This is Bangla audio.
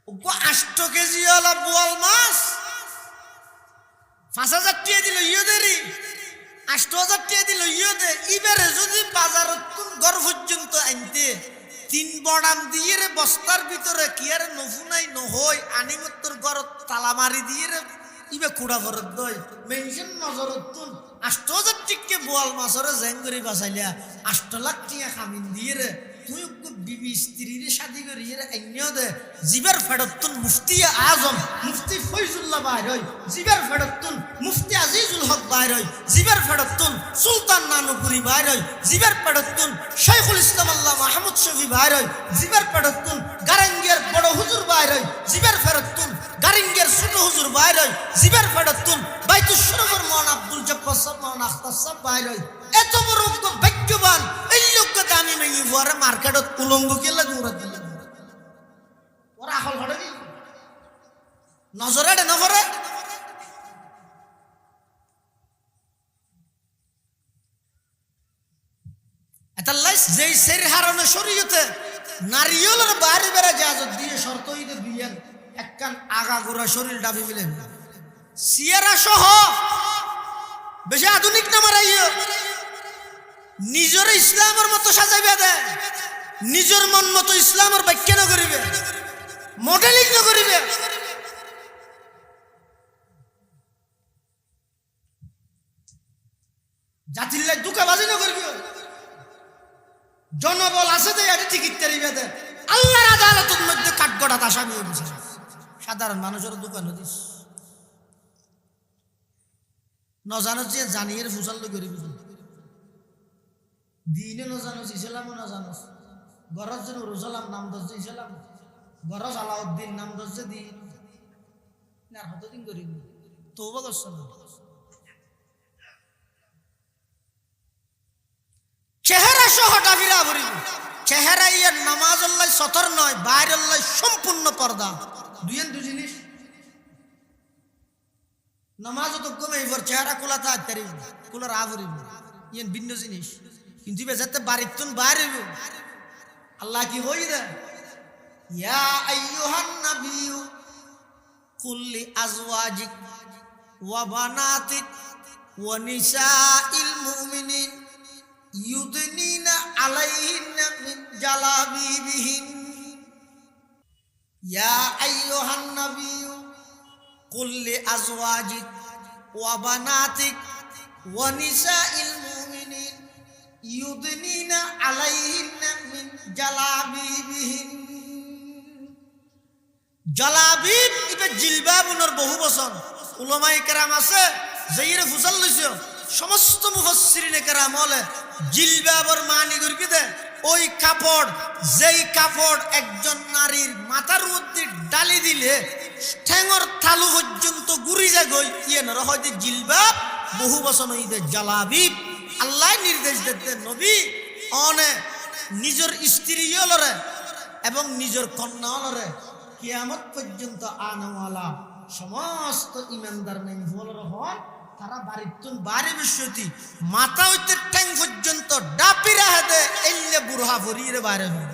8 কেজি ওলা বোয়াল মাছ 5,000 টাকা দিল ইয়েদেরই 8,000 টাকা দিল ইয়েদে ইবারে যদি বাজারত ঘর পর্যন্ত আনতে 3 বড়াম দিয়ে রে বস্তার ভিতরে কি আর নফুনাই নহই আনিমত্তর ঘরত তালা মারি দিয়ে রে ইবে কুড়া ভরত দই মেনশন নজরত তুন 8,000 টাকা বোয়াল মাছরে জেঙ্গরি বাঁচাইলা 8 লাখ টাকা খামিন দিয়ে রে তুই বিবি স্ত্রীর শাদি করি এনিও দে জিবার ফেরতুন মুফতি আজম মুফতি ফয়জুল্লাহ বাইর হয় জিবার ফেরতুন মুফতি আজিজুল হক বাইর হয় জিবার ফেরতুন সুলতান নানুপুরি বাইর হয় জিবার ফেরতুন শাইখুল ইসলাম আল্লাহ মাহমুদ শফি বাইর হয় জিবার ফেরতুন গারাঙ্গের বড় হুজুর বাইর হয় জিবার ফেরতুন গারিঙ্গের ছোট হুজুর বাইর হয় জিবার ফেরতুন বাইতুল শরফের মান আব্দুল জব্বার সাহেব মান আখতার সাহেব বাইর হয় এত বড় ভাগ্যবান এই লোককে দামি মেয়ে ভরে মার্কেটত উলঙ্গ কেলা দৌড়াত দিল ওরা আখল ঘটে কি নজরে নভরে এতাল্লাই যেই সের হারণে শরীয়তে নারিয়লের বাড়ি বেড়া জাজত দিয়ে শর্ত হইতে দিয়েন একখান আগা গোড়া শরীর ডাবি মিলেন সিয়ারা সহ বেশি আধুনিক না মারাইও নিজের ইসলামের মতো সাজাইবে দেয় নিজের মন মতো ইসলামের ব্যাখ্যা না করিবে মডেলিং না করিবে জাতির লাই দুঃখাবাজি না করিবে জনবল আছে যে এটা টিকিট তারিবে দেয় আল্লাহর আদালতের মধ্যে কাঠগড়াত আসামি হয়েছে সাধারণ মানুষের দোকান দিস ন জানো যে জানিয়ে ফুসাল্লো করিবে দিনে ন জানো ইসলামও ন জানো গরজ যেন রোজালাম নাম দরজে ইসলাম গরজ আলাউদ্দিন নাম দরজে দিন আর কতদিন করিব তওবা করছ না চেহারা সহ ডাবিরা ভরিব চেহারা ইয়ার নামাজ আল্লাহ সতর নয় বাইর আল্লাহ সম্পূর্ণ পর্দা দুই জিনিস নামাজ তো কমে এবার চেহারা খোলা তাড়াতাড়ি খোলা রা ভরিব ইয়ান ভিন্ন জিনিস কিন্তু বেজাতে বাড়ির তুন বাইরেব আল্লাহ কি হই রে ইয়া আইয়ুহান নাবিয়্যু কুল লি আজওয়াজিক ওয়া বানাতিক ওয়া নিসাইল মুমিনিন ইউদনিনা আলাইহিন্না মিন জালাবিবিহিন ইয়া আইয়ুহান নাবিয়্যু কুল লি আজওয়াজিক ওয়া বানাতিক ওয়া নিসাইল মুমিনিন ইউদনিনা আলাইহিন্না মিন জালাবিবিহিন জালাবিব ইবে জিলবাবুনর বহু বচন উলামায়ে কেরাম আছে যাইরে ফুসাল লইছে সমস্ত মুফাসসিরিনে কেরাম বলে জিলবাবর মানি করবি দে ওই কাপড় যেই কাপড় একজন নারীর মাথার মধ্যে ডালি দিলে ঠ্যাঙর তালু পর্যন্ত গুরি যায় গই ইয়ে না হয় জিলবাব বহু বচন হইতে জালাবিব আল্লাহ নির্দেশ দিতে নবী অনে নিজের স্ত্রী হলরে এবং নিজের কন্যা হলরে কিয়ামত পর্যন্ত আনাওয়ালা সমস্ত ইমানদার নেই হলরে হয় তারা বাড়িতুন বাড়ি বিশ্বতি মাথা হইতে ট্যাং পর্যন্ত ডাপিরা হাতে এল্লে বুড়হা ভরিয়ে বাইরে হয়